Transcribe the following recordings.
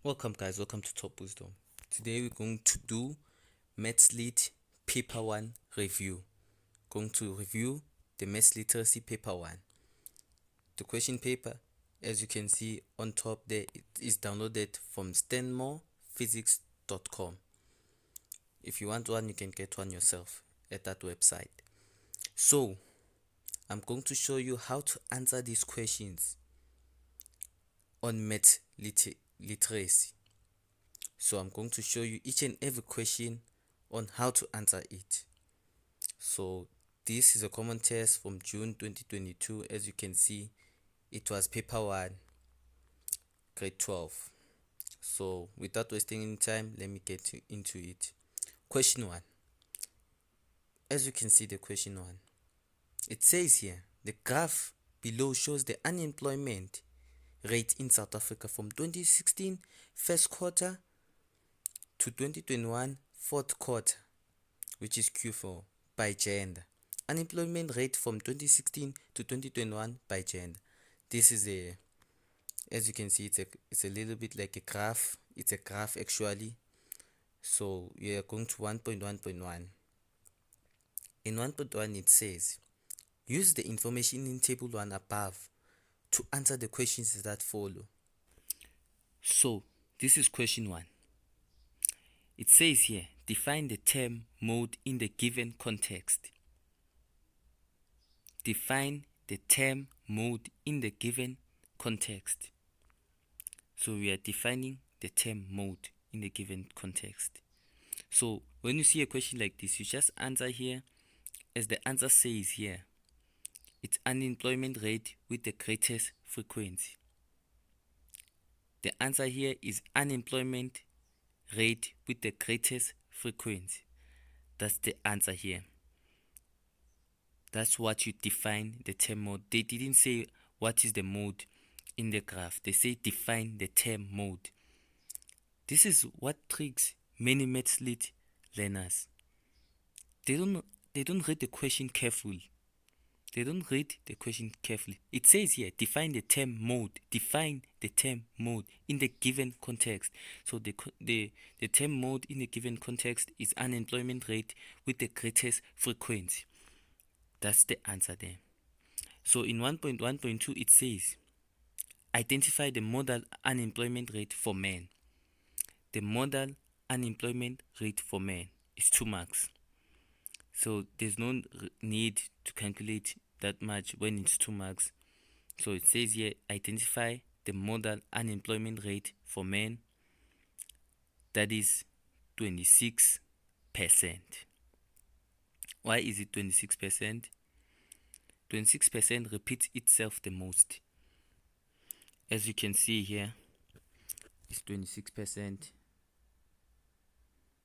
Welcome guys, welcome to Top Wisdom. Today we're going to do Maths Lit Paper 1 review. Going to review the Maths Literacy Paper 1. The question paper, as you can see on top there, it is downloaded from stanmorephysics.com. If you want one, you can get one yourself at that website. So, I'm going to show you how to answer these questions on Maths Literacy. So I'm going to show you each and every question on how to answer it. So this is a common test from June 2022. As you can see, it was paper 1, grade 12. So without wasting any time, let me get into it. Question 1. As you can see, the question 1, it says here, the graph below shows the unemployment rate in South Africa from 2016 first quarter to 2021 fourth quarter, which is Q4, by gender. Unemployment rate from 2016 to 2021 by gender. This is as you can see, it's a little bit like a graph. It's a graph actually. So we are going to 1.1.1. In 1.1 it says, use the information in table 1 above to answer the questions that follow. So this is question 1. It says here, define the term mode in the given context. Define the term mode in the given context. So we are defining the term mode in the given context. So when you see a question like this, you just answer here as the answer says here. It's unemployment rate with the greatest frequency. The answer here is unemployment rate with the greatest frequency. That's the answer here. That's what you define the term mode. They didn't say what is the mode in the graph. They say define the term mode. This is what tricks many Maths Lit learners. They don't read the question carefully. They don't read the question carefully. It says here, define the term mode. Define the term mode in the given context. So the term mode in the given context is unemployment rate with the greatest frequency. That's the answer there. So in 1.1.2 it says, identify the modal unemployment rate for men. The modal unemployment rate for men is 2 marks. So there's no need to calculate that much when it's 2 marks. So it says here, identify the modal unemployment rate for men. That is 26%. Why is it 26%? 26% repeats itself the most. As you can see here, it's 26%.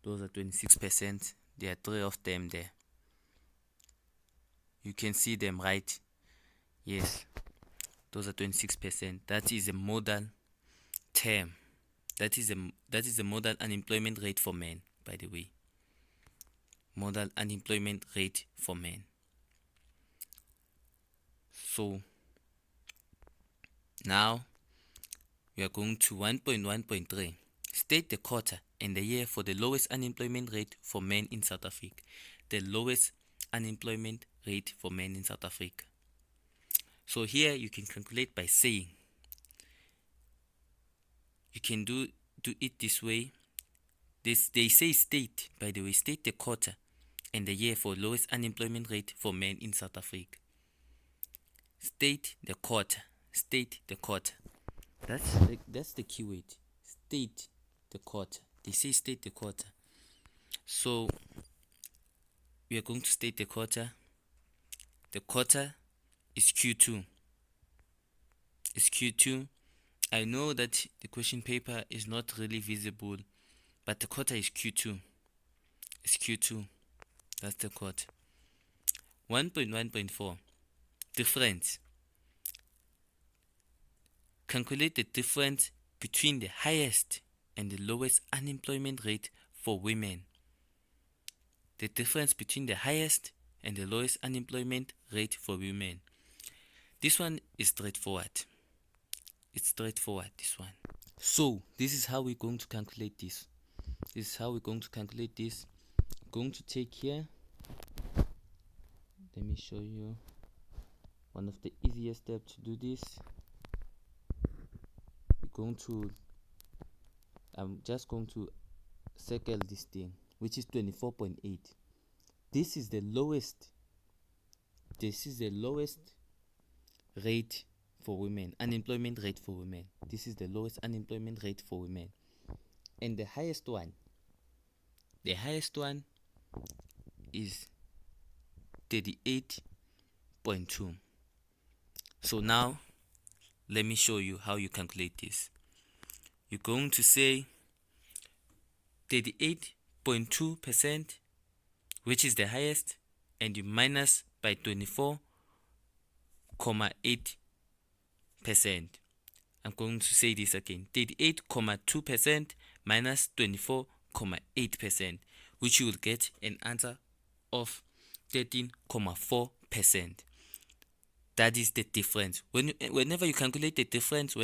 Those are 26%. There are 3 of them there. You can see them, right? Yes, those are 26%. That is a modal term. That is a modal unemployment rate for men, by the way. Modal unemployment rate for men. So now we are going to 1.1.3. State the quarter and the year for the lowest unemployment rate for men in South Africa. The lowest unemployment rate for men in South Africa. So here you can calculate by saying, you can do it this way. They say state, by the way, state the quarter and the year for lowest unemployment rate for men in South Africa. State the quarter. State the quarter. That's the keyword. State the quarter. They say state the quarter. So we are going to state the quarter. The quarter is Q2. It's Q2. I know that the question paper is not really visible, but the quarter is Q2. It's Q2. That's the quarter. 1.1.4. Difference. Calculate the difference between the highest and the lowest unemployment rate for women. The difference between the highest and the lowest unemployment rate for women. This one is straightforward. It's straightforward, this one. So this is how we're going to calculate this. Going to take here, let me show you one of the easiest steps to do this. I'm just going to circle this thing, which is 24.8. This is the lowest rate for women, unemployment rate for women. This is the lowest unemployment rate for women. And the highest one is 38.2. So now let me show you how you calculate this. You're going to say 38.2%, which is the highest, and you minus by 24.8%. I'm going to say this again. 38.2% minus 24.8%, which you will get an answer of 13.4%. That is the difference. Whenever you calculate the difference,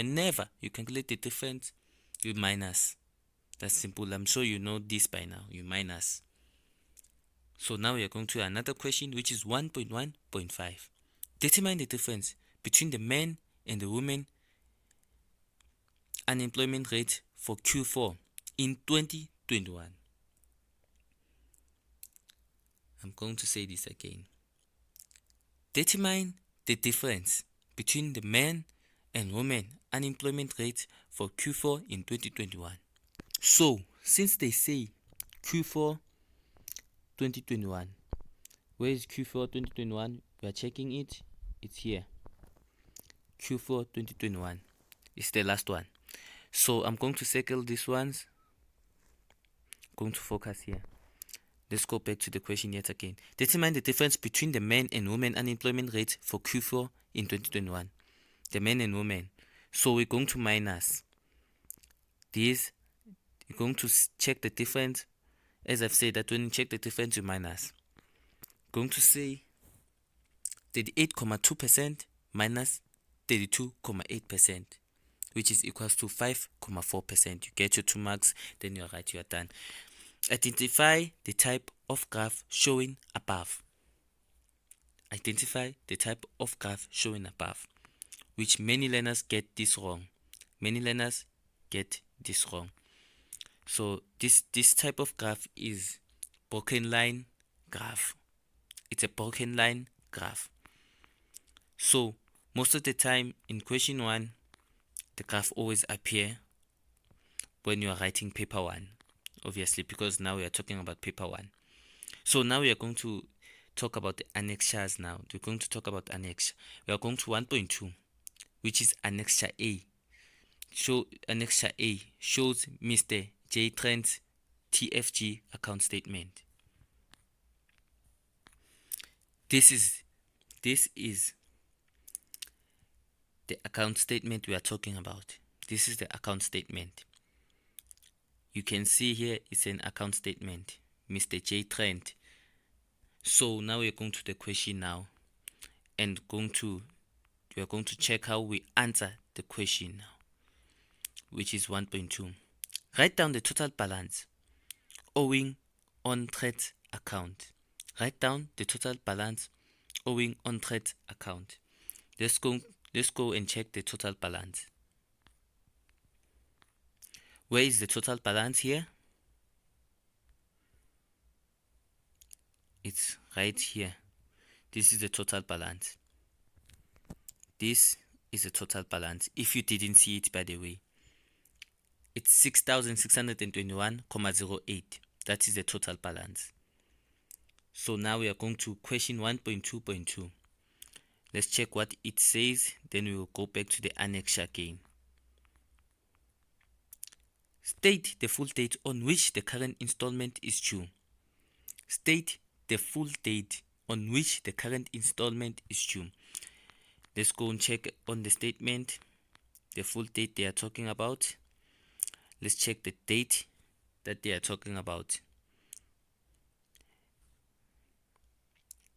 you minus. That's simple. I'm sure you know this by now. You minus. So now we are going to another question, which is 1.1.5. Determine the difference between the men and the women unemployment rate for Q4 in 2021. I'm going to say this again. Determine the difference between the men and women unemployment rate for Q4 in 2021. So, since they say Q4 2021, where is Q4 2021? We are checking it. It's here. Q4 2021 is the last one. So I'm going to circle these ones. Going to focus here. Let's go back to the question yet again. Determine the difference between the men and women unemployment rate for Q4 in 2021. The men and women. So we're going to minus these. You're going to check the difference. As I've said, that when you check the difference, you minus. Going to say 38.2% minus 32.8%, which is equals to 5.4%. You get your 2 marks, then you're right, you are done. Identify the type of graph showing above. Identify the type of graph showing above, which many learners get this wrong. So this type of graph is broken line graph. It's a broken line graph. So most of the time in question 1, the graph always appear when you are writing paper 1, obviously, because now we are talking about paper 1. So now we are going to talk about the annexures now. We're going to talk about annex. We are going to 1.2, which is annexure A. Annexure A shows Mr. J. Trent's TFG account statement. This is the account statement we are talking about. This is the account statement. You can see here it's an account statement, Mr. J. Trent. So now we're going to the question now, and we are going to check how we answer the question now, which is 1.2. Write down the total balance owing on trade account. Write down the total balance owing on trade account. Let's go and check the total balance. Where is the total balance here? It's right here. This is the total balance. This is the total balance. If you didn't see it, by the way, it's 6,621.08. That is the total balance. So now we are going to question 1.2.2. Let's check what it says, then we will go back to the annex again. State the full date on which the current installment is due. State the full date on which the current installment is due. Let's go and check on the statement, the full date they are talking about. Let's check the date that they are talking about.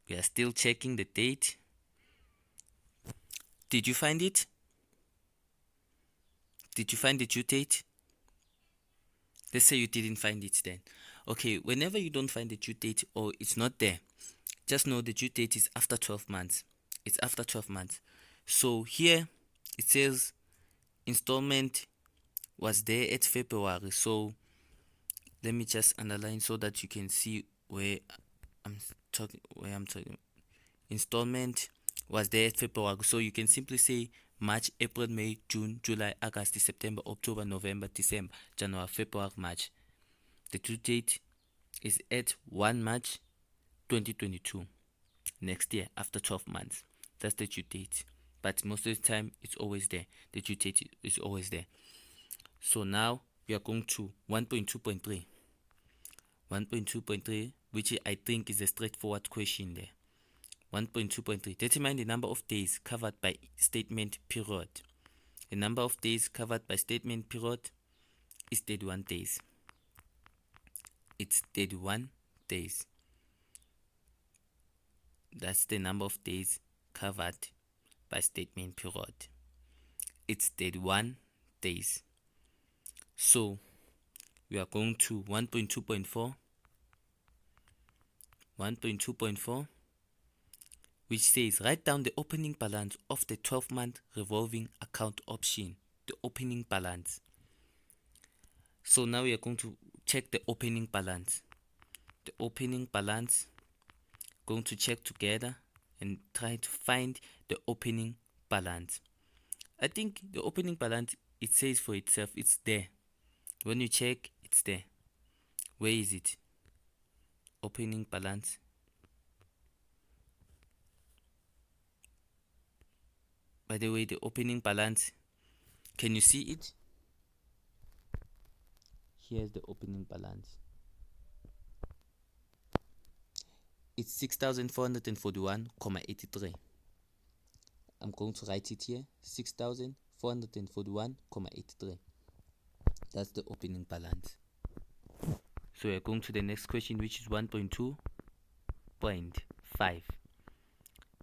We are still checking the date. Did you find it? Did you find the due date? Let's say you didn't find it then. Okay, whenever you don't find the due date or it's not there, just know the due date is after 12 months. It's after 12 months. So here it says installment was there at February. So let me just underline so that you can see where I'm talking. Installment was there at February. So you can simply say March, April, May, June, July, August, September, October, November, December, January, February, March. The due date is at 1 March 2022. Next year, after 12 months. That's the due date. But most of the time, it's always there. The due date is always there. So now we are going to 1.2.3. 1.2.3, which I think is a straightforward question there. 1.2.3. Determine the number of days covered by statement period. The number of days covered by statement period is 31 days. It's 31 days. That's the number of days covered by statement period. It's 31 days. So we are going to 1.2.4. 1.2.4, which says write down the opening balance of the 12-month revolving account option. The opening balance. So now we are going to check the opening balance. The opening balance, going to check together and try to find the opening balance. I think the opening balance, it says for itself, it's there. When you check, it's there. Where is it? Opening balance. By the way, the opening balance, can you see it? Here's the opening balance. It's 6,441.83. I'm going to write it here. 6,441.83. That's the opening balance. So we're going to the next question, which is 1.2.5.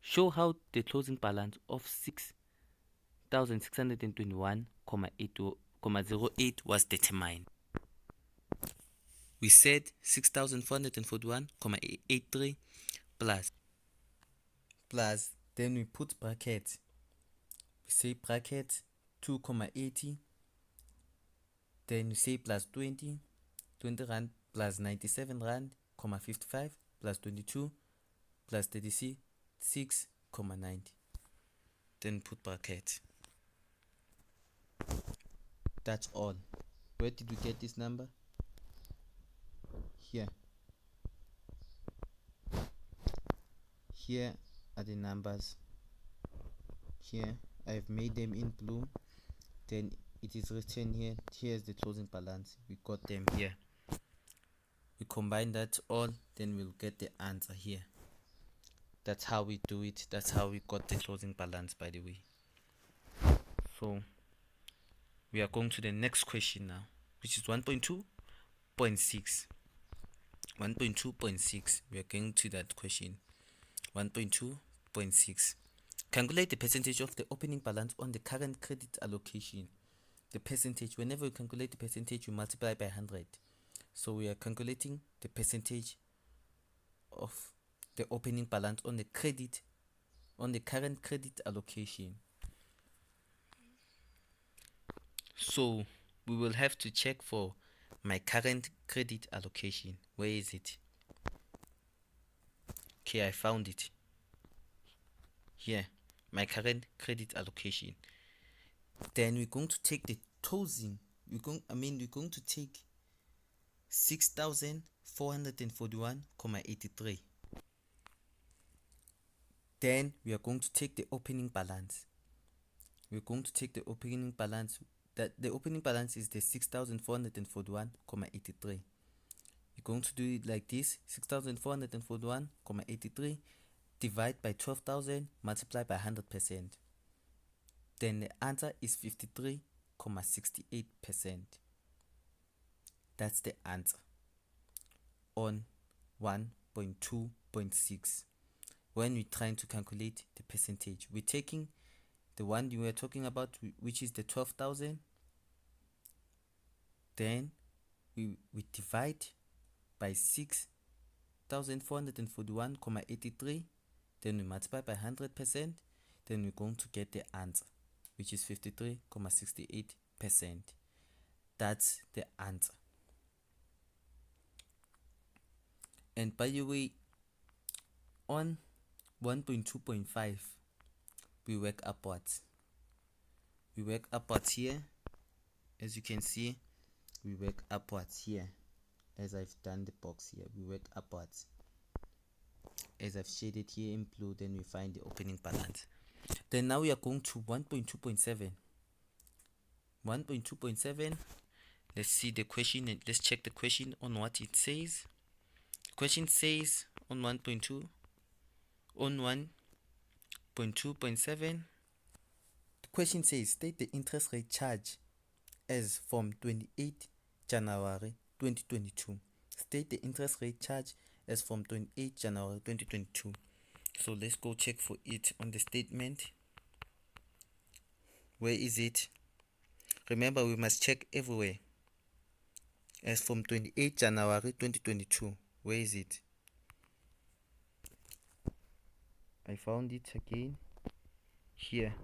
Show how the closing balance of 6,621.08 was determined. We said 6,441.83 plus, then we put brackets. We say bracket 2.80, then we say plus 20 rand plus 97 rand, 55 plus 22 plus 36.90. Then put bracket. That's all. Where did we get this number? Here. Here are the numbers. Here I've made them in blue. Then it is written here. Here's the closing balance. We got them here. We combine that all, then we'll get the answer here. That's how we do it. That's how we got the closing balance, by the way. So we are going to the next question now, which is 1.2.6. 1.2.6. We are going to that question. 1.2.6. Calculate the percentage of the opening balance on the current credit allocation. The percentage, whenever you calculate the percentage, you multiply by 100. So we are calculating the percentage of the opening balance on the current credit allocation. So we will have to check for my current credit allocation. Where is it? Okay, I found it. Here, my current credit allocation. Then we're going to take the closing. We're going to take 6,441.83. Then we are going to take the opening balance. We're going to take the opening balance. That the opening balance is the 6,441.83. You're going to do it like this: 6,441.83 divide by 12,000, multiply by 100%. Then the answer is 53.68%. That's the answer on 1.2.6. When we're trying to calculate the percentage, we're taking the one you were talking about, which is the 12,000, Then we divide by 6,441,83. Then we multiply by 100%. Then we're going to get the answer, which is 53.68%. That's the answer. And by the way, on 1.2.5, we work upwards. We work upwards here. As you can see, we work upwards here. As I've done the box here, we work upwards. As I've shaded here in blue, then we find the opening balance. Then now we are going to 1.2.7. 1.2.7. Let's see the question and let's check the question on what it says. Question says on 1.2, on 1.2.7, the question says state the interest rate charge as from 28 January 2022. State the interest rate charge as from 28 January 2022. So let's go check for it on the statement. Where is it? Remember, we must check everywhere. As from 28 January 2022. Where is it? I found it again. Here.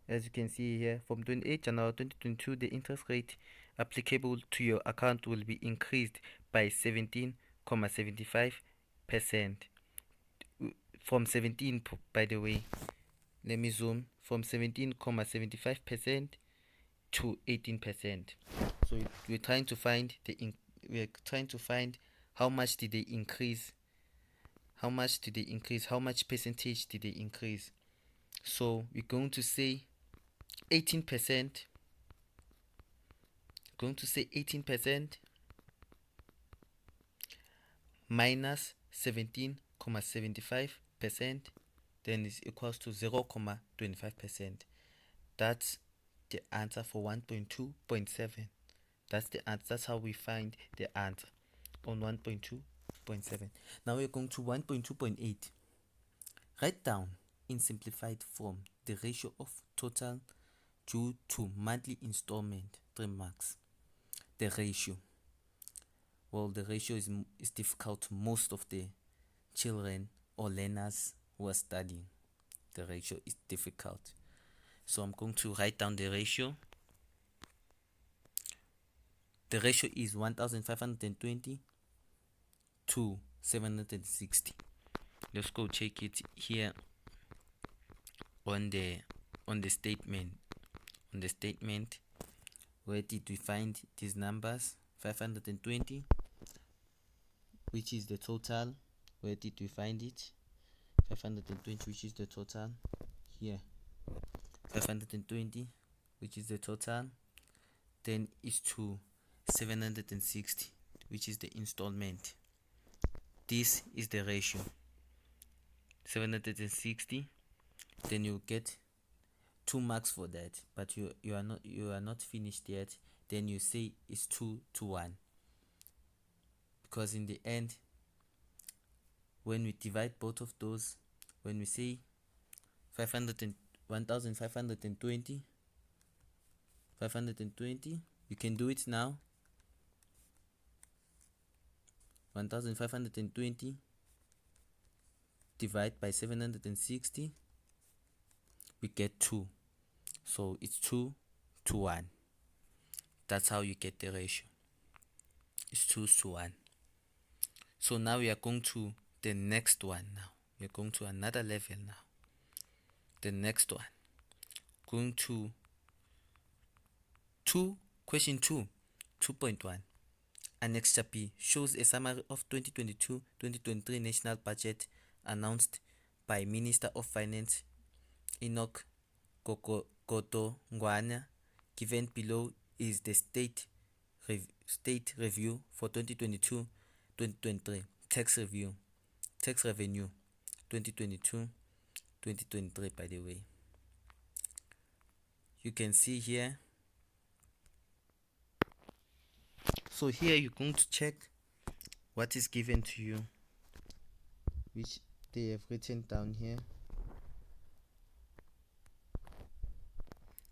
As you can see here, from 28 January 2022, the interest rate applicable to your account will be increased by 17.75%. From 17, by the way, let me zoom, from 17.75% to 18%. So we're trying to find how much did they increase, how much percentage did they increase. So we're going to say 18%, minus 17.75%, then is equals to 0.25%. That's the answer for 1.2.7. That's the answer. That's how we find the answer on 1.2.7. Now we're going to 1.2.8. Write down in simplified form the ratio of total due to monthly installment, 3 marks. The ratio. Well, the ratio is difficult to most of the children or learners who are studying. The ratio is difficult. So I'm going to write down the ratio. The ratio is 1,520 to 760. Let's go check it here on the statement. On the statement, where did we find these numbers? 520, which is the total. Where did we find it? 520, which is the total. Here, 520, which is the total. Then is to 760, which is the installment. This is the ratio. 760. Then you get 2 marks for that, but you are not finished yet. Then you say it's 2 to 1, because in the end, when we divide both of those, when we say 1,520, you can do it now. 1,520 divide by 760, we get 2. So it's 2 to 1. That's how you get the ratio. It's 2 to 1. So now we are going to the next one now. We are going to another level now. The next one. Going to question 2.1. Annexure B shows a summary of 2022-2023 national budget announced by Minister of Finance Enoch Godongwana. Given below is the state review for 2022-2023 tax revenue 2022-2023. By the way, you can see here. So here you're going to check what is given to you, which they have written down here.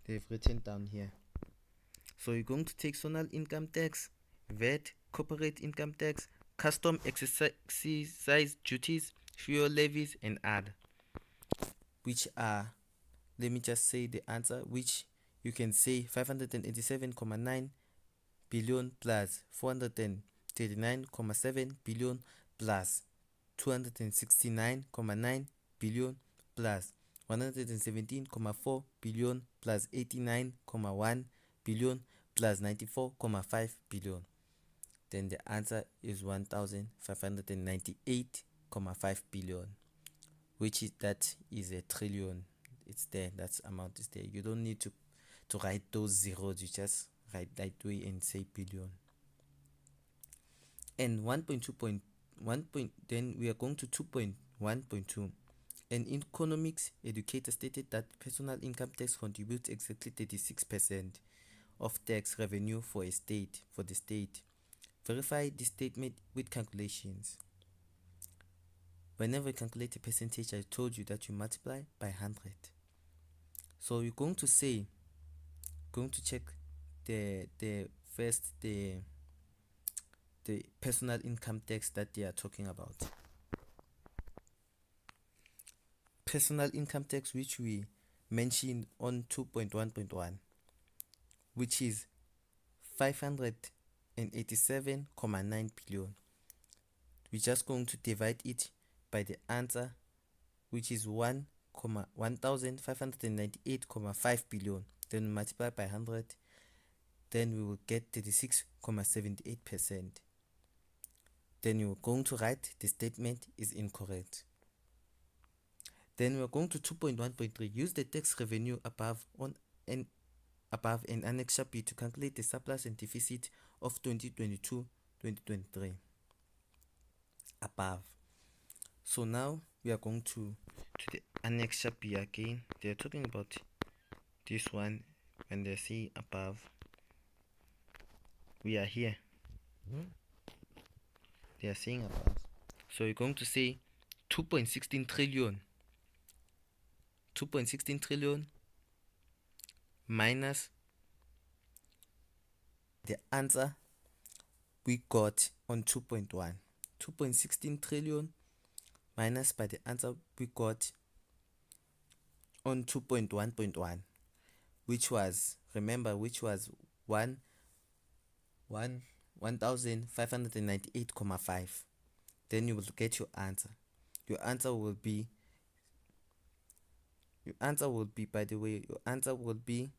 They've written down here. So you're going to take zonal income tax, VAT, corporate income tax, custom exercise duties, fuel levies, and other, which are, let me just say the answer, which you can say 587.9 billion plus 439.7 billion plus 269.9 billion plus 117.4 billion plus 89.1 billion plus 94.5 billion. Then the answer is 1598.5 billion, which is, that is a trillion. It's there, that amount is there. You don't need to write those zeros, you just write that way and say billion. And 1.2.1 point, then we are going to 2.1.2. An economics educator stated that personal income tax contributes exactly 36% of tax revenue for the state. Verify this statement with calculations. Whenever you calculate a percentage, I told you that you multiply by 100. So you're going to say, going to check the personal income tax that they are talking about. Personal income tax, which we mentioned on 2.1.1, which is 587.9 billion. We're just going to divide it by the answer, which is 1598.5 billion. Then we multiply by 100, then we will get 36.78%. Then you're going to write the statement is incorrect. Then we're going to 2.1.3. Use the tax revenue above and Annexure B to calculate the surplus and deficit of 2022-2023. Above. So now we are going to the Annexure B again. They're talking about this one when they say above. We are here. They are saying above. So you're going to say 2.16 trillion. 2.16 trillion minus the answer we got on 2.1. 2.16 trillion minus by the answer we got on 2.1.1, which was, remember, which was 1598.5. Then you will get your answer. Your answer will be, by the way, your answer will be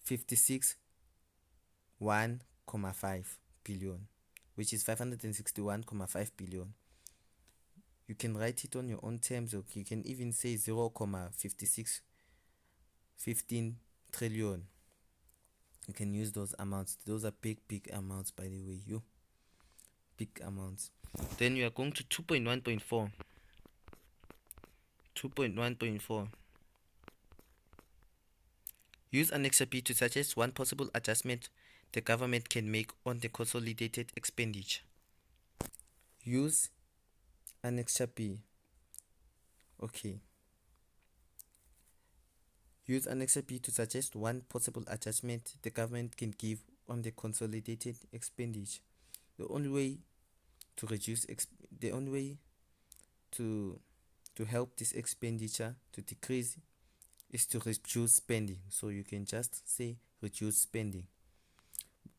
56.1.5 billion, which is 561.5 billion. You can write it on your own terms, or you can even say 0.5615 trillion. You can use those amounts. Those are big amounts, by the way. Big amounts. Then you are going to 2.1.4. 2.1.4. Use Annexure B to suggest one possible adjustment the government can make on the consolidated expenditure. Use Annexure B. Okay. Use Annexure B to suggest one possible adjustment the government can give on the consolidated expenditure. The only way to reduce to help this expenditure to decrease is to reduce spending. So you can just say reduce spending.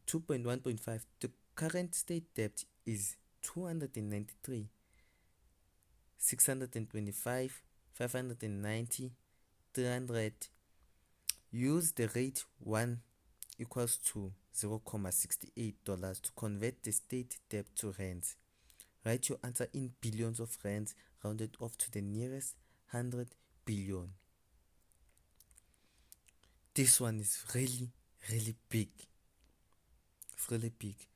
2.1.5. The current state debt is 293, 625, 590, 300. Use the rate 1 equals to $0.68 to convert the state debt to rands. Write your answer in billions of rands, rounded off to the nearest 100 billion. This one is really big. It's really big.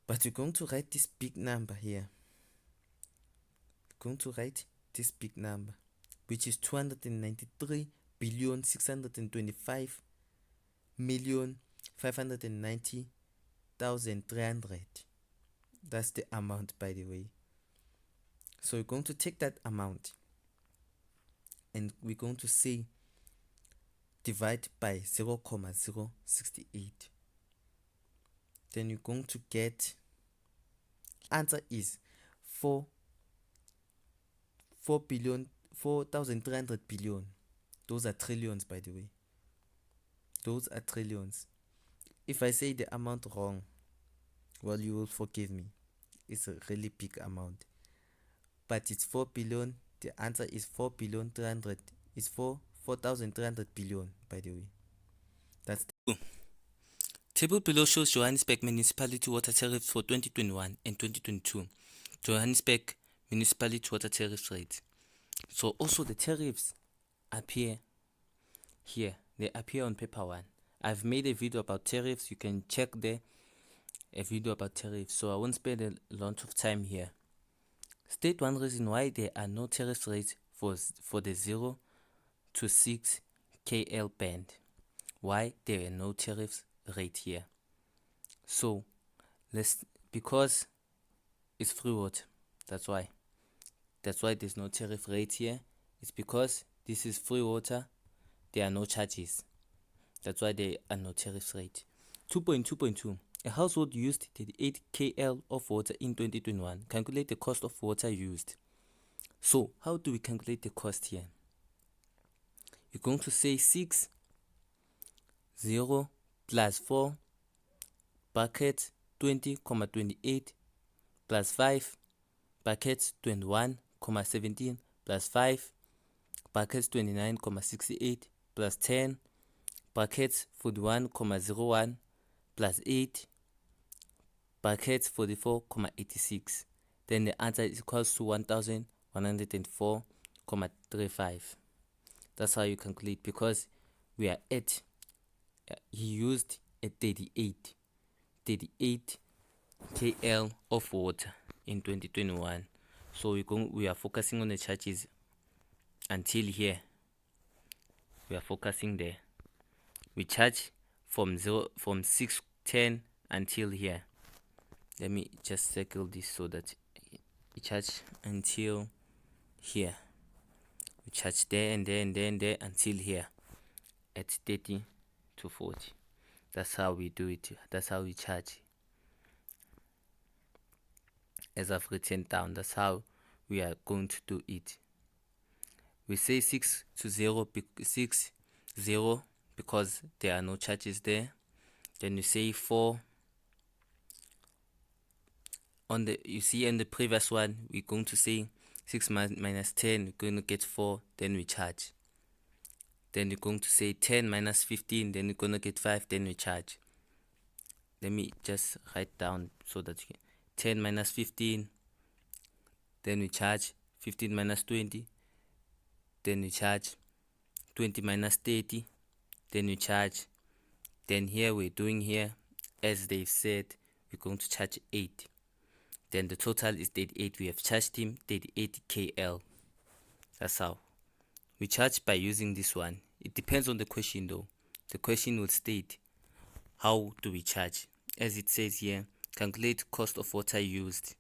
But you're going to write this big number here. You're going to write this big number, which is 293,625,590,300. That's the amount, by the way. So we're going to take that amount and we're going to say divide by 0,068. Then you're going to get answer is 4,300 billion. Those are trillions, by the way. Those are trillions. If I say the amount wrong, well, you will forgive me. It's a really big amount. But it's 4 billion. The answer is 4,300. It's 4,300 billion, by the way. That's the table below shows Johannesburg Municipality water tariffs for 2021 and 2022. Johannesburg Municipality water tariff rates. So also the tariffs appear here. They appear on paper 1. I've made a video about tariffs. You can check there a video about tariffs. So I won't spend a lot of time here. State one reason why there are no tariff rates for the 0 to 6 KL band. Why there are no tariffs rate here? So because it's free water. That's why there's no tariff rate here. It's because this is free water. There are no charges. That's why there are no tariff rate. 2.2.2. A household used 38 KL of water in 2021. Calculate the cost of water used. So how do we calculate the cost here? You're going to say 6, 0 plus 4 bracket 20,28 plus 5 brackets 21,17 plus 5 brackets 29,68 plus 10 brackets 41,01 plus 8 brackets 44,86. Then the answer is equals to 1,104,35. That's how you calculate, because we are at he used a 38 KL of water in 2021. So we are focusing on the charges until here. We are focusing there. We charge from 610 until here. Let me just circle this so that we charge until here. We charge there and there and there and there until here at 30 to 40. That's how we do it. That's how we charge. As I've written down, that's how we are going to do it. We say 6 to 0, 6 0 because there are no charges there. Then you say 4 on the, you see in the previous one we're going to say 6 minus 10, we're going to get 4, then we charge. Then you're going to say 10 minus 15, then you're going to get 5, then we charge. Let me just write down so that you can. 10 minus 15, then we charge. 15 minus 20, then we charge. 20 minus 30, then we charge. Then here we're doing here, as they've said, we're going to charge 8. Then the total is 38. We have charged him 38 KL. That's how we charge, by using this one. It depends on the question though. The question will state how do we charge. As it says here, calculate cost of water used.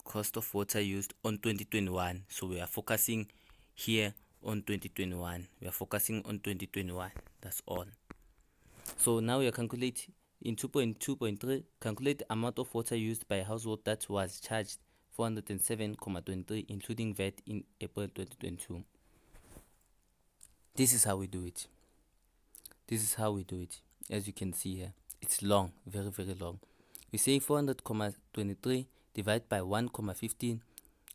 Cost of water used on 2021. So we are focusing here on 2021. We are focusing on 2021. That's all. So now we are calculating in 2.2.3, calculate the amount of water used by a household that was charged 407,23 including VAT in April 2022. This is how we do it. This is how we do it. As you can see here, it's long, very, very long. We say 400,23 divided by 1,15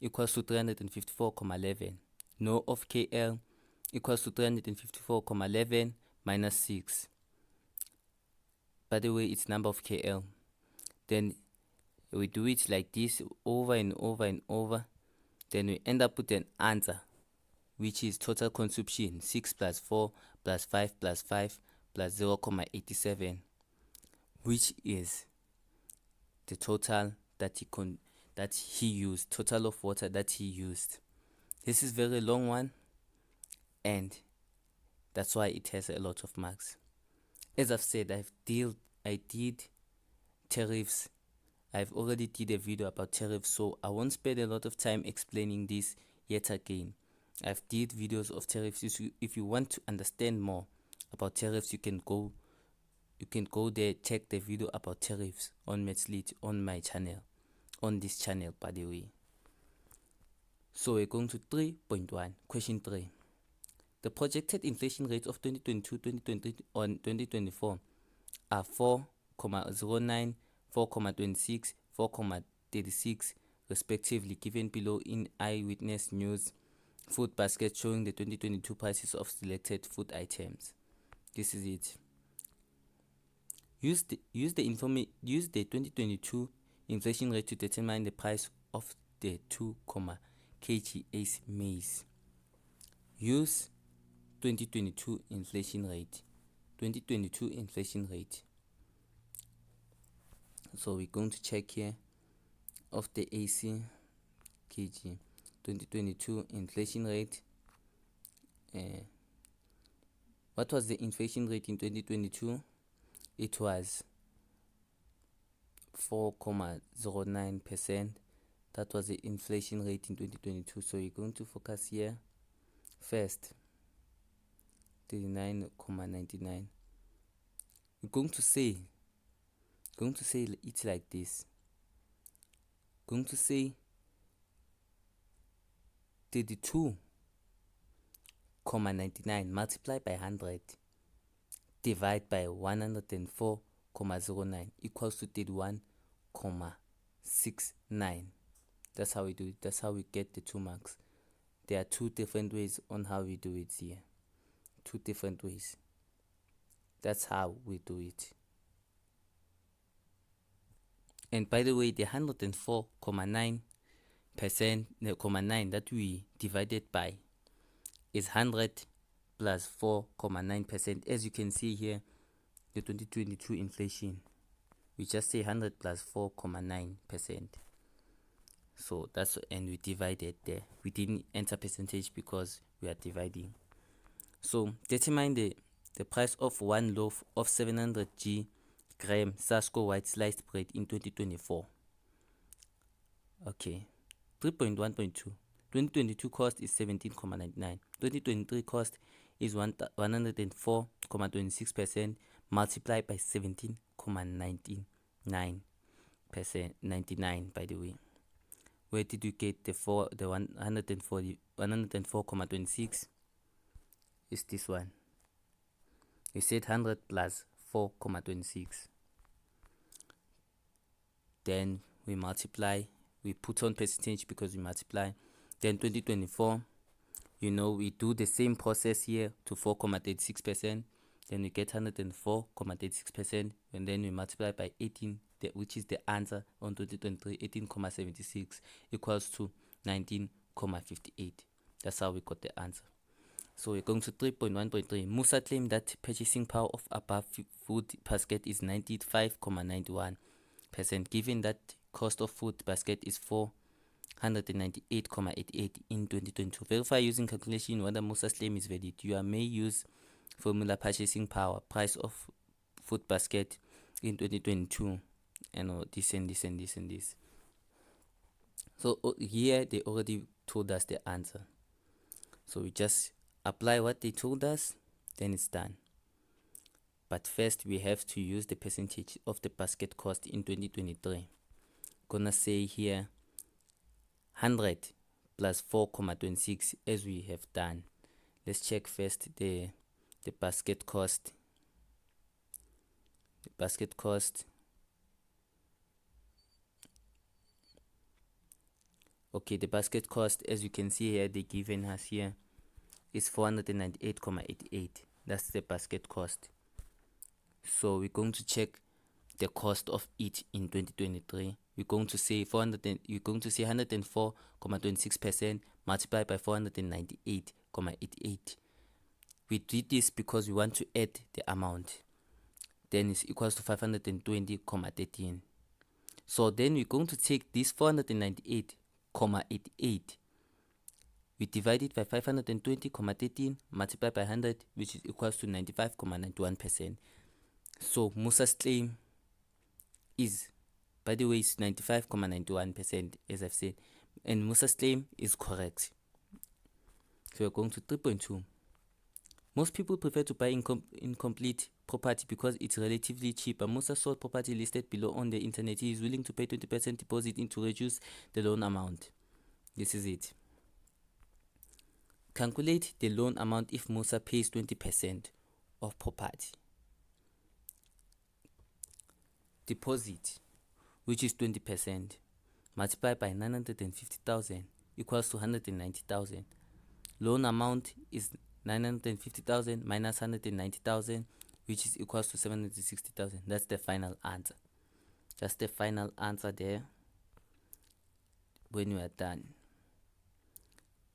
equals to 354,11. No of KL equals to 354,11 minus 6. By the way, it's number of KL. Then we do it like this over and over and over. Then we end up with an answer, which is total consumption 6 plus 4 plus 5 plus 5 plus 0,87, which is the total that he used, total of water that he used. This is very long one, and that's why it has a lot of marks. As I've said, I did tariffs. I've already did a video about tariffs, so I won't spend a lot of time explaining this yet again. I've did videos of tariffs. If you want to understand more about tariffs, you can go there, check the video about tariffs on Metzlit on my channel, on this channel, by the way. So we're going to 3.1. Question 3. The projected inflation rates of 2022, 2023 on 2024 are 4,09, 4,26, 4,36 respectively, given below in Eyewitness News food basket showing the 2022 prices of selected food items. This is it. Use the 2022 inflation rate to determine the price of the 2, kgs maize. Use 2022 inflation rate. 2022 inflation rate. So we're going to check here of the AC kg 2022 inflation rate. What was the inflation rate in 2022? It was 4,09%. That was the inflation rate in 2022. So you're going to focus here first. 39,99. We're going to say it's like this. Going to say 32,99 multiplied by 100 divide by 104,09 equals to 31,69. That's how we do it. That's how we get the 2 marks. There are 2 different ways on how we do it here. 2 different ways. That's how we do it. And by the way, the 104,9% 9 that we divided by is 100 plus 4,9%. As you can see here, the 2022 inflation, we just say 100 plus 4,9%. So that's, and we divided there. We didn't enter percentage because we are dividing. So determine the price of 1 loaf of 700 gram Sasco white sliced bread in 2024. Okay. 3.1.2. 2022 cost is 17,99. 2023 cost is 104,26% multiplied by 17,99%. 99, by the way. Where did you get the 104,26? Is this one. We said 100 plus 4,26. Then we multiply. We put on percentage because we multiply. Then 2024, we do the same process here to 4,36%. Then we get 104,36%, and then we multiply by 18, which is the answer on 2023, 18,76 equals to 19,58. That's how we got the answer. So we're going to 3.1.3. Musa claimed that purchasing power of above food basket is 95,91%, given that cost of food basket is 498,88 in 2022. Verify using calculation whether Musa's claim is valid. You may use formula purchasing power, price of food basket in 2022, and this and this and this and this. So here they already told us the answer. So we just apply what they told us, then it's done. But first we have to use the percentage of the basket cost in 2023. Gonna say here 100 plus 4,26 as we have done. Let's check first the basket cost. The basket cost. Okay, the basket cost, as you can see here, they given us here is 498,88. That's the basket cost. So we're going to check the cost of it in 2023. We're going to say 104,26% multiplied by 498,88. We did this because we want to add the amount. Then it's equals to 520,13. So then we're going to take this 498,88. We divide it by 520,13 multiplied by 100, which is equals to 95,91%. So Musa's claim is, by the way, is 95,91%, as I've said, and Musa's claim is correct. So we're going to 3.2. Most people prefer to buy incomplete property because it's relatively cheap. A Musa sold property listed below on the internet. He is willing to pay 20% deposit in to reduce the loan amount. This is it. Calculate the loan amount if Musa pays 20% of property. Deposit, which is 20%, multiplied by 950,000 equals to 190,000. Loan amount is 950,000 minus 190,000, which is equals to 760,000. That's the final answer. That's the final answer there. When we are done,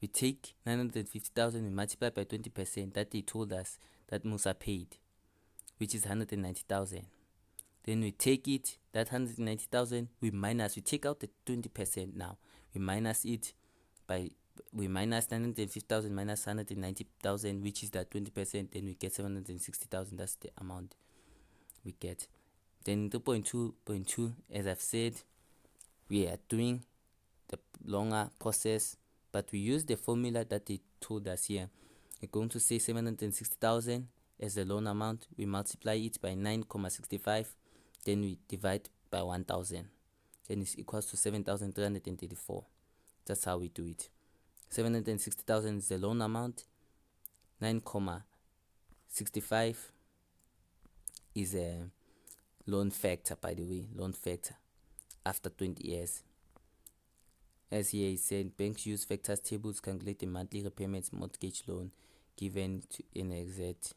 we take 950,000 and multiply by 20% that they told us that Musa paid, which is 190,000. Then we take it, that 190,000, we take out the 20% now. We minus 950,000 minus 190,000, which is that 20%, then we get 760,000. That's the amount we get. Then 2.2.2, as I've said, we are doing the longer process, but we use the formula that they told us here. We're going to say 760,000 as the loan amount. We multiply it by 9.65, then we divide by 1,000. Then it's equals to 7,334. That's how we do it. 760,000 is the loan amount. 9.65 is a loan factor, by the way, loan factor after 20 years. As here it said, banks use factors tables to calculate the monthly repayments mortgage loan given to an exact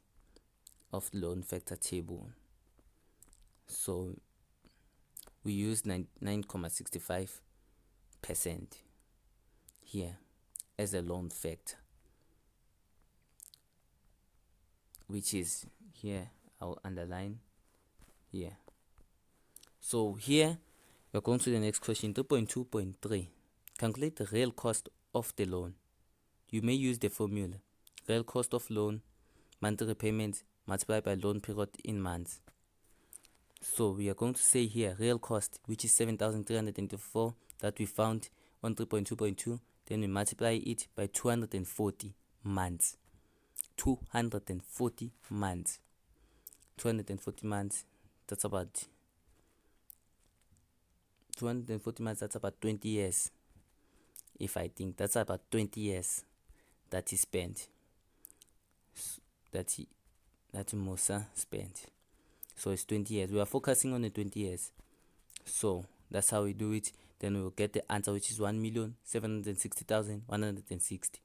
of loan factor table. So we use 9.65% here as a loan factor, which is here. I'll underline here. So here we're going to the next question, 2.2.3. Calculate the real cost of the loan. You may use the formula real cost of loan, monthly repayments multiplied by loan period in months. So we are going to say here real cost, which is 7,324 that we found on 3.2.2. Then we multiply it by 240 months. 240 months. 240 months. That's about 240 months. That's about 20 years. If I think that's about 20 years that he spent. That Musa spent. So it's 20 years. We are focusing on the 20 years. So that's how we do it. Then we will get the answer, which is 1,760,160.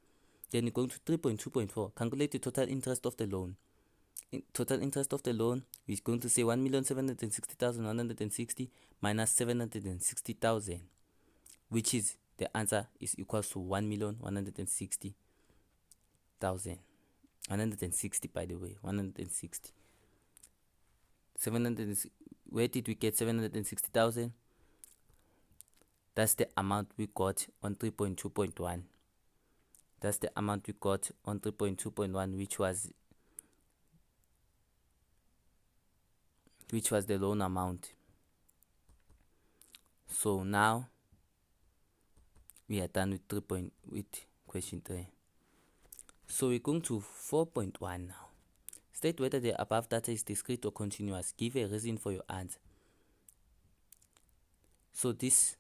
Then we're going to 3.2.4. Calculate the total interest of the loan. Total interest of the loan, we're going to say 1,760,160 minus 760,000, which is the answer is equals to 1,160,000. 160, by the way, 160. 700. Where did we get 760,000? That's the amount we got on 3.2.1. That's the amount we got on 3.2.1, which was the loan amount. So now we are done with question 3. So we're going to 4.1 now. State whether the above data is discrete or continuous. Give a reason for your answer. So this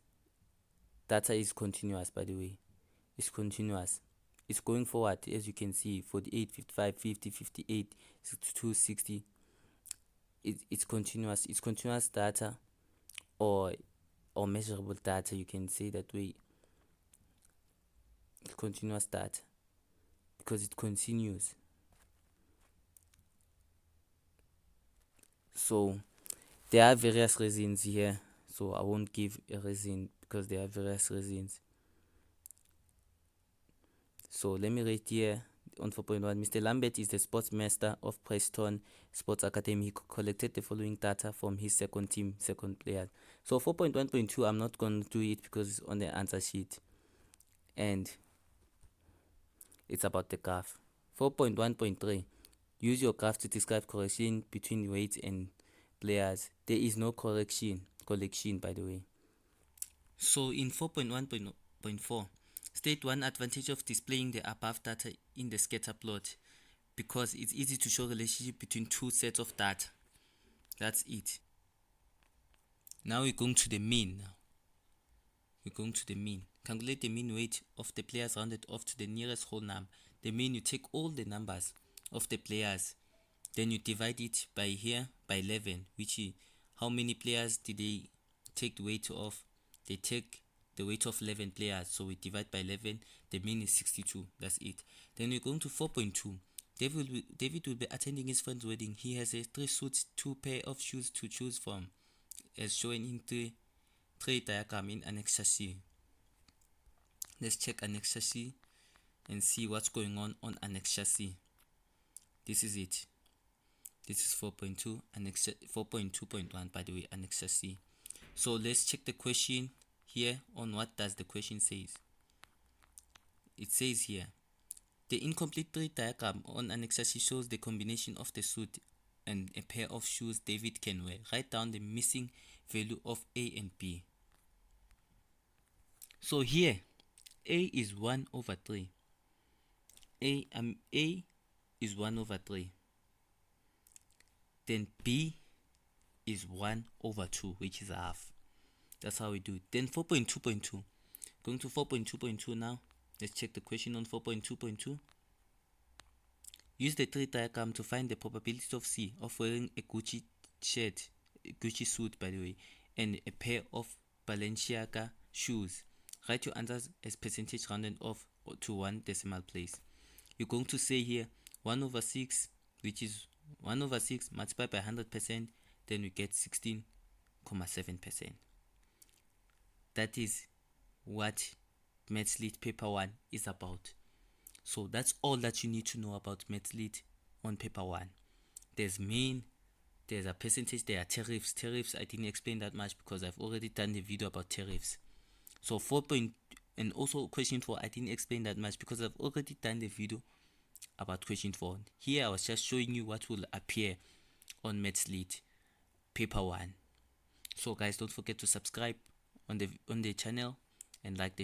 data is continuous, by the way. It's continuous. It's going forward, as you can see, 48, 55, 50, 58, 62, 60. It's continuous. It's continuous data or measurable data. You can say that way. It's continuous data because it continues. So there are various reasons here. So I won't give a reason because there are various reasons. So let me rate here on 4.1. Mr. Lambert is the sports master of Preston Sports Academy. He collected the following data from his second player. So 4.1.2, I'm not going to do it because it's on the answer sheet. And it's about the graph. 4.1.3. Use your graph to describe correlation between weights and players. There is no collection, by the way. So in 4.1.4, State one advantage of displaying the above data in the scatter plot, because it's easy to show relationship between two sets of data. That's it. Now we're going to the mean. Calculate the mean weight of the players rounded off to the nearest whole number. The mean, you take all the numbers of the players, then you divide it by 11, which is how many players did they take the weight of. They take the weight of 11 players, so we divide by 11. The mean is 62. That's it. Then we're going to 4.2. David will be attending his friend's wedding. He has 3 suits, 2 pair of shoes to choose from, as shown in the trade diagram in Annexure C. Let's check Annexure C and see what's going on Annexure C. This is it. This is 4.2, Annexure 4.2.1, by the way, Annexure C. So let's check the question here on what does the question says. It says here, the incomplete tree diagram on Annexure C shows the combination of the suit and a pair of shoes David can wear. Write down the missing value of A and B. So here, A is 1 over 3. A is 1 over 3. Then B is 1 over 2, which is half. That's how we do it. Then 4.2.2. Going to 4.2.2 now. Let's check the question on 4.2.2. Use the tree diagram to find the probability of C of wearing a Gucci shirt, a Gucci suit by the way, and a pair of Balenciaga shoes. Write your answers as percentage rounded off to 1 decimal place. You're going to say here 1 over 6, which is 1 over 6 multiplied by 100%, then we get 16.7%. That is what Maths Lit paper 1 is about. So that's all that you need to know about Maths Lit on paper 1. There's mean, there's a percentage, there are tariffs. Tariffs I didn't explain that much because I've already done the video about tariffs. So and also question 4 I didn't explain that much because I've already done the video about question 4. Here I was just showing you what will appear on Maths Lit paper 1. So guys, don't forget to subscribe on the channel and like the